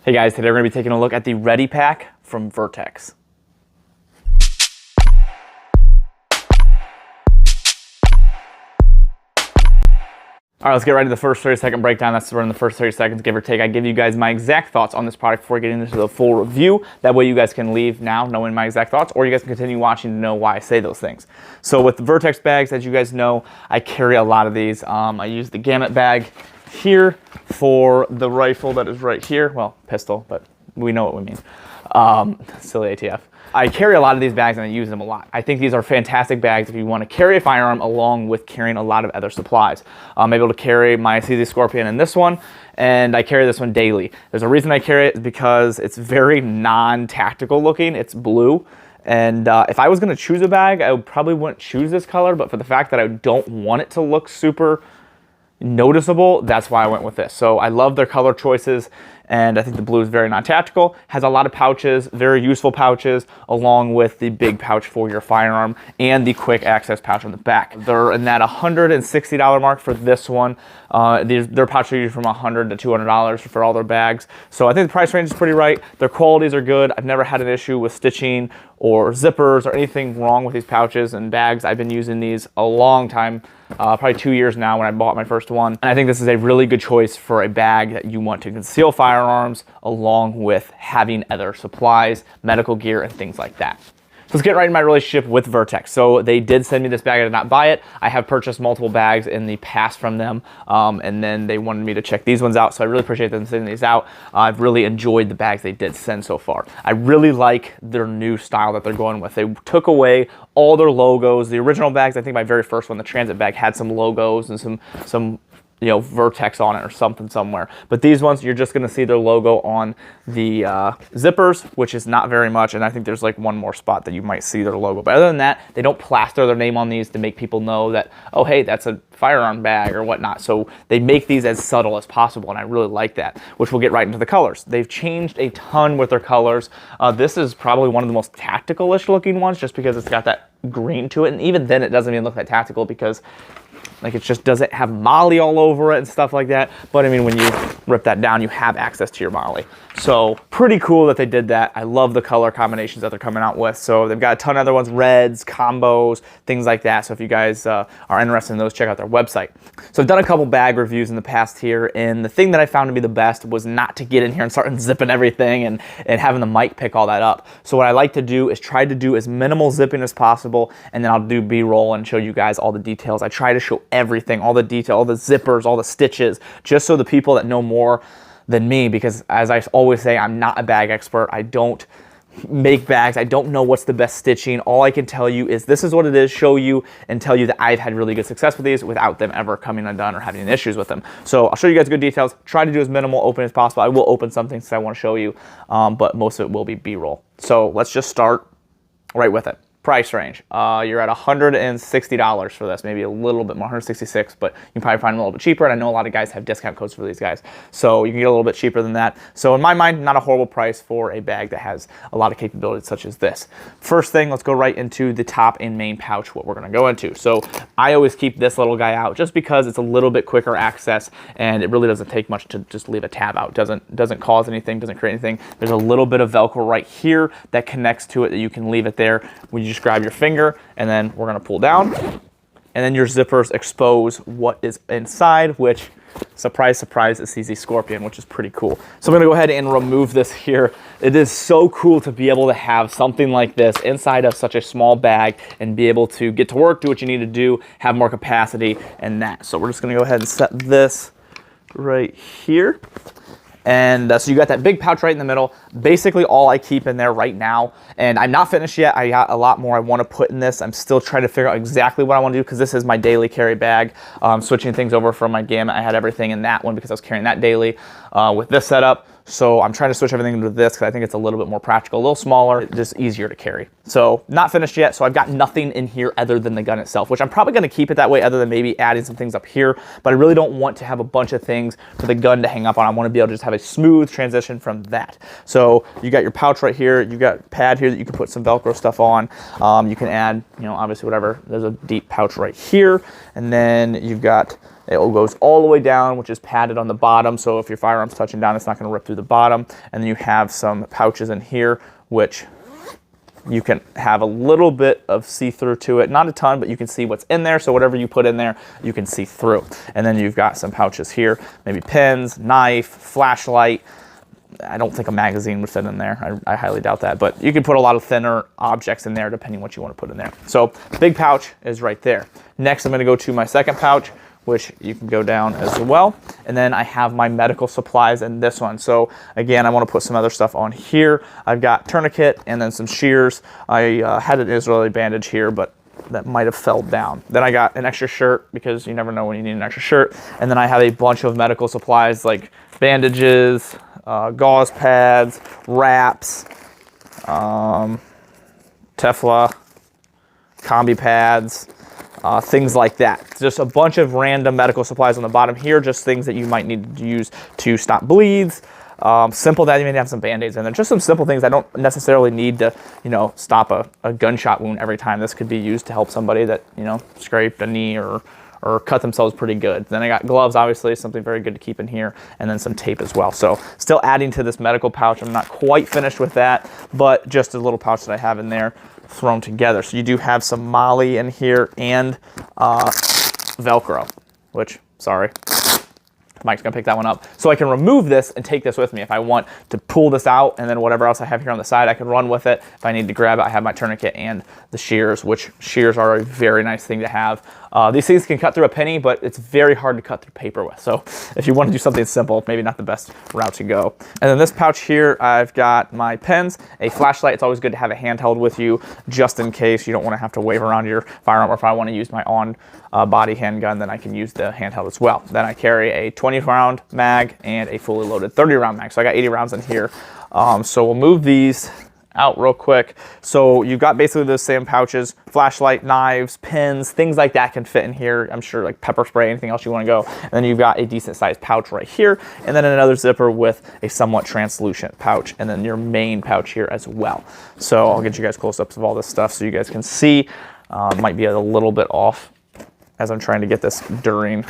Hey guys, today we're going to be taking a look at the Ready Pack from Vertx. All right, let's get right to the first 30-second breakdown. That's in the first 30 seconds, give or take. I give you guys my exact thoughts on this product before getting into the full review. That way you guys can leave now knowing my exact thoughts, or you guys can continue watching to know why I say those things. So with the Vertx bags, as you guys know, I carry a lot of these. I use the gamut bag here for the rifle that is right here. Well, pistol, but we know what we mean. Silly ATF. I carry a lot of these bags and I use them a lot. I think these are fantastic bags if you want to carry a firearm along with carrying a lot of other supplies. I'm able to carry my CZ Scorpion in this one, and I carry this one daily. There's a reason I carry it, because it's very non-tactical looking. It's blue. And if I was going to choose a bag, I probably wouldn't choose this color, but for the fact that I don't want it to look super noticeable, that's why I went with this. So I love their color choices, and I think the blue is very non-tactical. Has a lot of pouches, very useful pouches, along with the big pouch for your firearm and the quick access pouch on the back. They're in that $160 mark for this one. Their pouches are usually from $100 to $200 for all their bags. So I think the price range is pretty right. Their qualities are good. I've never had an issue with stitching or zippers or anything wrong with these pouches and bags. I've been using these a long time. Probably 2 years now when I bought my first one. And I think this is a really good choice for a bag that you want to conceal firearms along with having other supplies, medical gear, and things like that. Let's get right in my relationship with Vertx. So they did send me this bag. I did not buy it. I have purchased multiple bags in the past from them, and then they wanted me to check these ones out, so I really appreciate them sending these out. I've really enjoyed the bags they did send so far. I really like their new style that they're going with. They took away all their logos. The original bags, I think my very first one, the transit bag, had some logos and some Vertx on it or something somewhere. But these ones, you're just gonna see their logo on the zippers, which is not very much, and I think there's like one more spot that you might see their logo. But other than that, they don't plaster their name on these to make people know that, oh hey, that's a firearm bag or whatnot. So they make these as subtle as possible, and I really like that, which we'll get right into the colors. They've changed a ton with their colors. This is probably one of the most tactical-ish looking ones, just because it's got that green to it, and even then it doesn't even look that tactical, because like it just doesn't have Molly all over it and stuff like that. But I mean, when you rip that down, you have access to your Molly. So pretty cool that they did that. I love the color combinations that they're coming out with. So they've got a ton of other ones, reds, combos, things like that. So if you guys are interested in those, check out their website. So I've done a couple bag reviews in the past here, and the thing that I found to be the best was not to get in here and start zipping everything and having the mic pick all that up. So what I like to do is try to do as minimal zipping as possible, and then I'll do B-roll and show you guys all the details. I try to show everything, all the detail, all the zippers, all the stitches, just so the people that know more than me, because as I always say, I'm not a bag expert. I don't make bags. I don't know what's the best stitching. All I can tell you is this is what it is, show you, and tell you that I've had really good success with these without them ever coming undone or having any issues with them. So I'll show you guys good details. Try to do as minimal open as possible. I will open some things that I want to show you, but most of it will be B-roll. So let's just start right with it. Price range, you're at $160 for this, maybe a little bit more, $166, but you can probably find them a little bit cheaper, and I know a lot of guys have discount codes for these guys, so you can get a little bit cheaper than that. So in my mind, not a horrible price for a bag that has a lot of capabilities such as this. First thing, let's go right into the top and main pouch, what we're gonna go into. So I always keep this little guy out just because it's a little bit quicker access, and it really doesn't take much to just leave a tab out. Doesn't cause anything, doesn't create anything. There's a little bit of Velcro right here that connects to it that you can leave it there when you just grab your finger, and then we're gonna pull down, and then your zippers expose what is inside, which, surprise, surprise, is CZ Scorpion, which is pretty cool. So I'm gonna go ahead and remove this here. It is so cool to be able to have something like this inside of such a small bag and be able to get to work, do what you need to do, have more capacity, and that. So we're just gonna go ahead and set this right here. And so you got that big pouch right in the middle. Basically all I keep in there right now, and I'm not finished yet. I got a lot more I want to put in this. I'm still trying to figure out exactly what I want to do, because this is my daily carry bag. Switching things over from my gamut, I had everything in that one because I was carrying that daily with this setup. So I'm trying to switch everything into this because I think it's a little bit more practical, a little smaller, just easier to carry. So not finished yet, so I've got nothing in here other than the gun itself, which I'm probably going to keep it that way other than maybe adding some things up here, but I really don't want to have a bunch of things for the gun to hang up on. I want to be able to just have a smooth transition from that. So you got your pouch right here, you got a pad here that you can put some Velcro stuff on. You can add, obviously whatever. There's a deep pouch right here, and then you've got It goes all the way down, which is padded on the bottom. So if your firearm's touching down, it's not going to rip through the bottom. And then you have some pouches in here, which you can have a little bit of see-through to it. Not a ton, but you can see what's in there. So whatever you put in there, you can see through. And then you've got some pouches here, maybe pins, knife, flashlight. I don't think a magazine would fit in there. I highly doubt that. But you can put a lot of thinner objects in there depending what you want to put in there. So big pouch is right there. Next, I'm going to go to my second pouch, which you can go down as well. And then I have my medical supplies in this one. So again, I want to put some other stuff on here. I've got tourniquet and then some shears. I had an Israeli bandage here, but that might have fell down. Then I got an extra shirt because you never know when you need an extra shirt. And then I have a bunch of medical supplies like bandages, gauze pads, wraps, Tefla, combi pads, things like that. Just a bunch of random medical supplies on the bottom here, just things that you might need to use to stop bleeds. Simple that you may have some band-aids in there. Just some simple things. I don't necessarily need to, stop a gunshot wound every time. This could be used to help somebody that, scraped a knee or cut themselves pretty good. Then I got gloves, obviously, something very good to keep in here, and then some tape as well. So still adding to this medical pouch. I'm not quite finished with that, but just a little pouch that I have in there thrown together. So you do have some Molly in here and Velcro, which, sorry, Mike's gonna pick that one up. So I can remove this and take this with me. If I want to pull this out and then whatever else I have here on the side, I can run with it. If I need to grab it, I have my tourniquet and the shears, which shears are a very nice thing to have. These things can cut through a penny, but it's very hard to cut through paper with. So if you want to do something simple, maybe not the best route to go. And then this pouch here, I've got my pens, a flashlight. It's always good to have a handheld with you just in case you don't want to have to wave around your firearm, or if I want to use my body handgun, then I can use the handheld as well. Then I carry a 20-round mag and a fully loaded 30-round mag. So I got 80 rounds in here. So we'll move these out real quick. So you've got basically those same pouches, flashlight, knives, pins, things like that can fit in here. I'm sure like pepper spray, anything else you want to go. And then you've got a decent sized pouch right here. And then another zipper with a somewhat translucent pouch. And then your main pouch here as well. So I'll get you guys close-ups of all this stuff so you guys can see. Might be a little bit off as I'm trying to get this during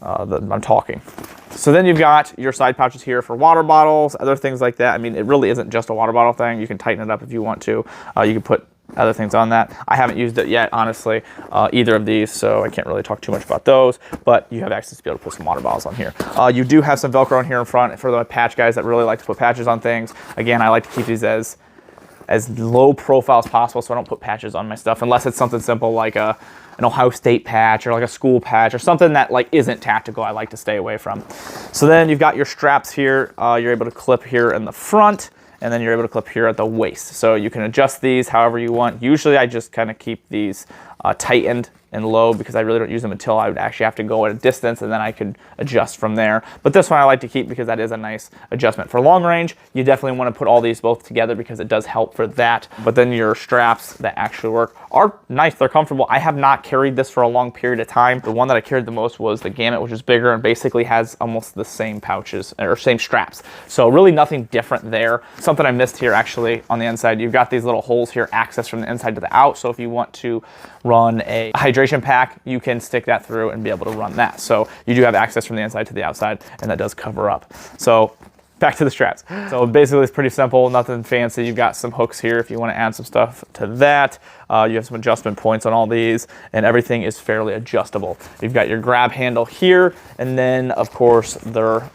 I'm talking. So then you've got your side pouches here for water bottles, other things like that. I mean, it really isn't just a water bottle thing. You can tighten it up if you want to. You can put other things on that. I haven't used it yet, honestly, either of these, so I can't really talk too much about those, but you have access to be able to put some water bottles on here. You do have some Velcro on here in front for the patch guys that really like to put patches on things. Again, I like to keep these as low profile as possible, so I don't put patches on my stuff unless it's something simple like an Ohio State patch or like a school patch or something that like isn't tactical. I like to stay away from. So then you've got your straps here. You're able to clip here in the front, and then you're able to clip here at the waist. So you can adjust these however you want. Usually I just kind of keep these tightened and low because I really don't use them until I would actually have to go at a distance, and then I could adjust from there. But this one I like to keep because that is a nice adjustment. For long range, you definitely want to put all these both together because it does help for that. But then your straps that actually work are nice, they're comfortable. I have not carried this for a long period of time. The one that I carried the most was the Gamut, which is bigger and basically has almost the same pouches or same straps. So really nothing different there. Something I missed here actually on the inside, you've got these little holes here, access from the inside to the out. So if you want to run a hydration pack, you can stick that through and be able to run that. So you do have access from the inside to the outside, and that does cover up. So back to the straps. So basically it's pretty simple, nothing fancy. You've got some hooks here if you want to add some stuff to that. You have some adjustment points on all these, and everything is fairly adjustable. You've got your grab handle here, and then of course their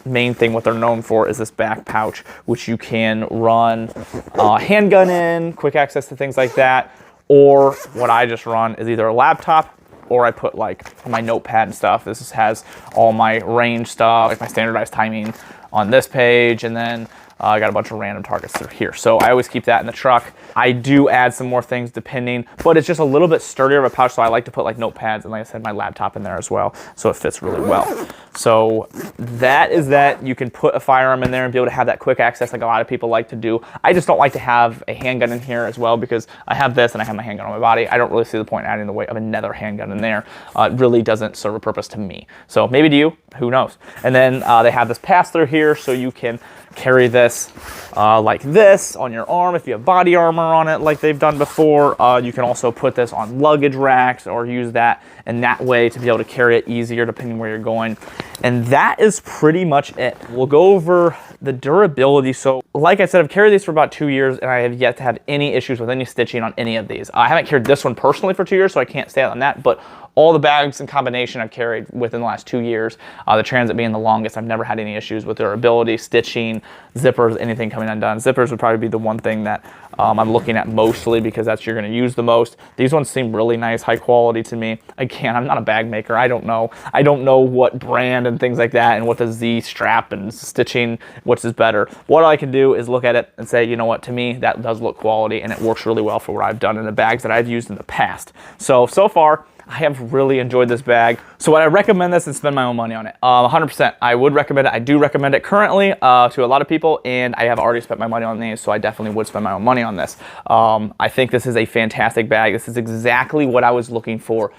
main thing, what they're known for, is this back pouch, which you can run a handgun in, quick access to things like that. Or what I just run is either a laptop, or I put like my notepad and stuff. This has all my range stuff, like my standardized timing on this page, and then I got a bunch of random targets through here. So I always keep that in the truck. I do add some more things depending, but it's just a little bit sturdier of a pouch, so I like to put like notepads and, like I said, my laptop in there as well, so it fits really well. So that is that. You can put a firearm in there and be able to have that quick access like a lot of people like to do. I just don't like to have a handgun in here as well because I have this and I have my handgun on my body. I don't really see the point in adding the weight of another handgun in there. It really doesn't serve a purpose to me. So maybe to you, who knows? And then they have this pass-through here, so you can carry this this like this on your arm if you have body armor on it like they've done before. You can also put this on luggage racks or use that in that way to be able to carry it easier depending where you're going. And that is pretty much it. We'll go over the durability. So like I said, I've carried these for about 2 years and I have yet to have any issues with any stitching on any of these. I haven't carried this one personally for 2 years, so I can't say on that, but all the bags in combination I've carried within the last 2 years, the Transit being the longest, I've never had any issues with durability, stitching, zippers, anything coming undone. Zippers would probably be the one thing that I'm looking at mostly because that's you're going to use the most. These ones seem really nice, high quality to me. Again, I'm not a bag maker. I don't know what brand and things like that and what the Z strap and stitching, which is better. What I can do is look at it and say, you know what, to me, that does look quality and it works really well for what I've done in the bags that I've used in the past. So far, I have really enjoyed this bag. So would I recommend this and spend my own money on it? 100%. I would recommend it. I do recommend it currently to a lot of people, and I have already spent my money on these, so I definitely would spend my own money on this. I think this is a fantastic bag. This is exactly what I was looking for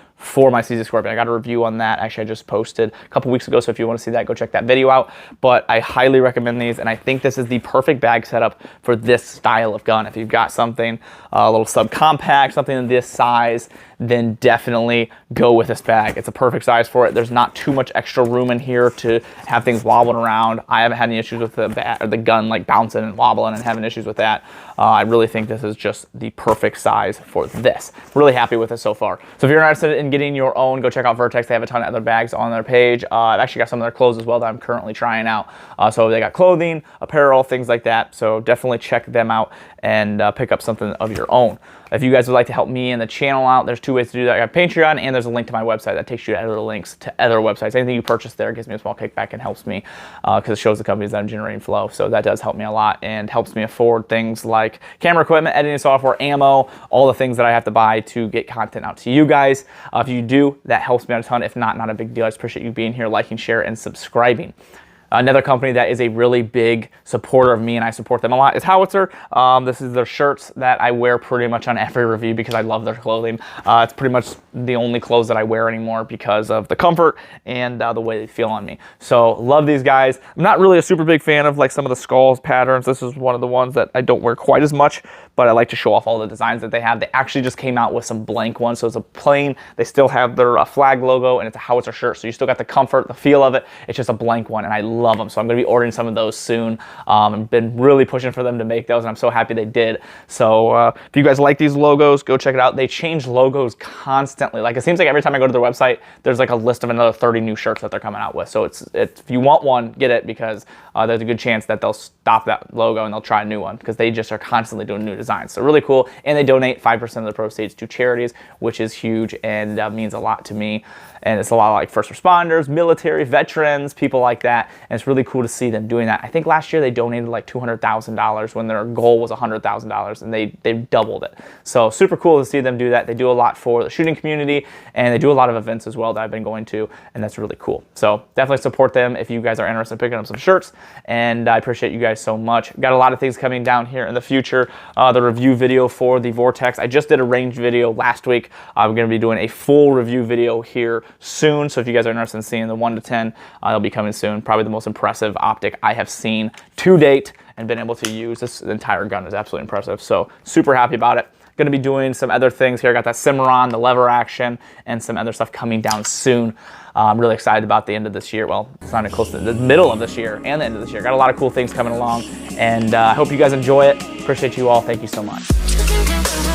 my CZ Scorpion. I got a review on that. Actually, I just posted a couple weeks ago, so if you want to see that, go check that video out. But I highly recommend these, and I think this is the perfect bag setup for this style of gun. If you've got something a little subcompact, something in this size, then definitely go with this bag. It's a perfect size for it. There's not too much extra room in here to have things wobbling around. I haven't had any issues with the gun like bouncing and wobbling and having issues with that. I really think this is just the perfect size for this. Really happy with it so far. So if you're interested in getting your own, go check out Vertx. They have a ton of other bags on their page. I've actually got some of their clothes as well that I'm currently trying out. So they got clothing, apparel, things like that. So definitely check them out and pick up something of your own. If you guys would like to help me and the channel out, there's 2 ways to do that. I got Patreon, and there's a link to my website that takes you to other links to other websites. Anything you purchase there gives me a small kickback and helps me because it shows the companies that I'm generating flow. So that does help me a lot and helps me afford things like camera equipment, editing software, ammo, all the things that I have to buy to get content out to you guys. If you do, that helps me out a ton. If not a big deal. I just appreciate you being here, liking, share, and subscribing. Another company that is a really big supporter of me, and I support them a lot, is Howitzer. This is their shirts that I wear pretty much on every review because I love their clothing. It's pretty much the only clothes that I wear anymore because of the comfort and the way they feel on me. So love these guys. I'm not really a super big fan of like some of the skulls patterns. This is one of the ones that I don't wear quite as much, but I like to show off all the designs that they have. They actually just came out with some blank ones, so it's a plain. They still have their flag logo, and it's a Howitzer shirt, so you still got the comfort, the feel of it. It's just a blank one, and I love them. So I'm going to be ordering some of those soon. I've been really pushing for them to make those, and I'm so happy they did. So if you guys like these logos, go check it out. They change logos constantly. Like, it seems like every time I go to their website, there's like a list of another 30 new shirts that they're coming out with. So it's if you want one, get it, because there's a good chance that they'll stop that logo and they'll try a new one because they just are constantly doing new designs. So really cool. And they donate 5% of the proceeds to charities, which is huge and means a lot to me. And it's a lot of like first responders, military, veterans, people like that. And it's really cool to see them doing that. I think last year they donated like $200,000 when their goal was $100,000, and they've doubled it. So super cool to see them do that. They do a lot for the shooting community, and they do a lot of events as well that I've been going to, and that's really cool. So definitely support them if you guys are interested in picking up some shirts, and I appreciate you guys so much. Got a lot of things coming down here in the future. The review video for the Vertx. I just did a range video last week. I'm going to be doing a full review video here soon, so if you guys are interested in seeing the 1 to 10, they'll be coming soon. Probably the most impressive optic I have seen to date and been able to use. This entire gun is absolutely impressive, so super happy about it. Going to be doing some other things here. I got that Cimarron, the lever action, and some other stuff coming down soon. I'm really excited about the end of this year. Well, it's not even close to the middle of this year and the end of this year. Got a lot of cool things coming along, and I hope you guys enjoy it. Appreciate you all. Thank you so much.